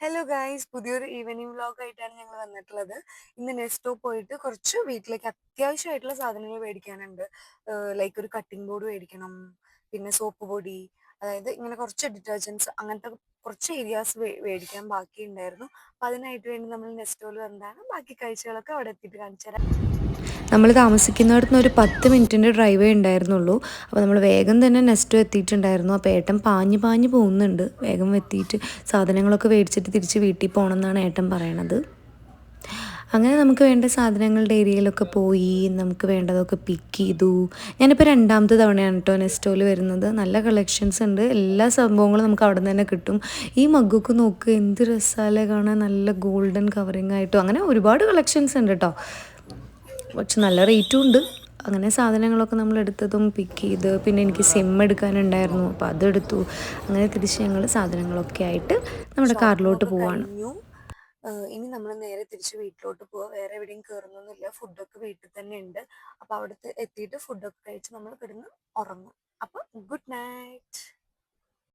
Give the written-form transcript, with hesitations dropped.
Hello guys, പുതിയൊരു evening vlog ആയിട്ടാണ് ഞങ്ങൾ വന്നിട്ടുള്ളത്. ഇന്ന് നെസ്റ്റോ പോയിട്ട് കുറച്ച് വീട്ടിലേക്ക് അത്യാവശ്യമായിട്ടുള്ള സാധനങ്ങൾ മേടിക്കാനുണ്ട്. ലൈക്ക് ഒരു കട്ടിംഗ് ബോർഡ് മേടിക്കണം, പിന്നെ സോപ്പ് പൊടി, അതായത് ഇങ്ങനെ കുറച്ച് ഡിറ്റർജൻസ്, അങ്ങനത്തെ കുറച്ച് ഏരിയാസ് മേടിക്കാൻ ബാക്കിയുണ്ടായിരുന്നു. അപ്പോൾ അതിനായിട്ട് വേണ്ടി നമ്മൾ നെസ്റ്റോയിൽ വന്നതാണ്. ബാക്കി കാഴ്ചകളൊക്കെ അവിടെ എത്തിയിട്ട് കാണിച്ചു തരാം. നമ്മൾ താമസിക്കുന്നിടത്ത് നിന്ന് ഒരു 10 മിനിറ്റിൻ്റെ ഡ്രൈവേ ഉണ്ടായിരുന്നുള്ളൂ. അപ്പോൾ നമ്മൾ വേഗം തന്നെ നെസ്റ്റോ എത്തിയിട്ടുണ്ടായിരുന്നു. അപ്പോൾ ഏട്ടൻ പാഞ്ഞ് പാഞ്ഞ് പോകുന്നുണ്ട്. വേഗം എത്തിയിട്ട് സാധനങ്ങളൊക്കെ മേടിച്ചിട്ട് തിരിച്ച് വീട്ടിൽ പോകണം എന്നാണ് ഏട്ടൻ പറയണത്. അങ്ങനെ നമുക്ക് വേണ്ട സാധനങ്ങളുടെ ഏരിയയിലൊക്കെ പോയി നമുക്ക് വേണ്ടതൊക്കെ പിക്ക് ചെയ്തു. ഞാനിപ്പോൾ രണ്ടാമത്തെ തവണയാണ് കേട്ടോ നെസ്റ്റോയിൽ വരുന്നത്. നല്ല കളക്ഷൻസ് ഉണ്ട്, എല്ലാ സംഭവങ്ങളും നമുക്ക് അവിടെ നിന്ന് തന്നെ കിട്ടും. ഈ മഗ്ഗൊക്കെ നോക്ക്, എന്ത് രസമല്ലേ കാണാൻ, നല്ല ഗോൾഡൻ കവറിങ് ആയിട്ടും അങ്ങനെ ഒരുപാട് കളക്ഷൻസ് ഉണ്ട് കേട്ടോ. പക്ഷെ നല്ല റേറ്റും ഉണ്ട്. അങ്ങനെ സാധനങ്ങളൊക്കെ നമ്മൾ എടുത്തതും പിക്ക് ചെയ്ത്, പിന്നെ എനിക്ക് സിം എടുക്കാനുണ്ടായിരുന്നു, അപ്പോൾ അതെടുത്തു. അങ്ങനെ തിരിച്ച് ഞങ്ങൾ സാധനങ്ങളൊക്കെ ആയിട്ട് നമ്മുടെ ഷോപ്പിംഗ് കാറിലോട്ട് ഒക്കെ പോവാണ്. കഴിഞ്ഞു. ഇനി നമ്മൾ നേരെ തിരിച്ച് വീട്ടിലോട്ട് പോവുക. വേറെ എവിടെയും കയറുന്നൊന്നുമില്ല, ഫുഡൊക്കെ വീട്ടിൽ തന്നെ ഉണ്ട്. അപ്പോൾ അവിടുത്തെ എത്തിയിട്ട് ഫുഡൊക്കെ കഴിച്ച് നമ്മൾ കിടന്ന് ഉറങ്ങും. അപ്പോൾ ഗുഡ് നൈറ്റ്.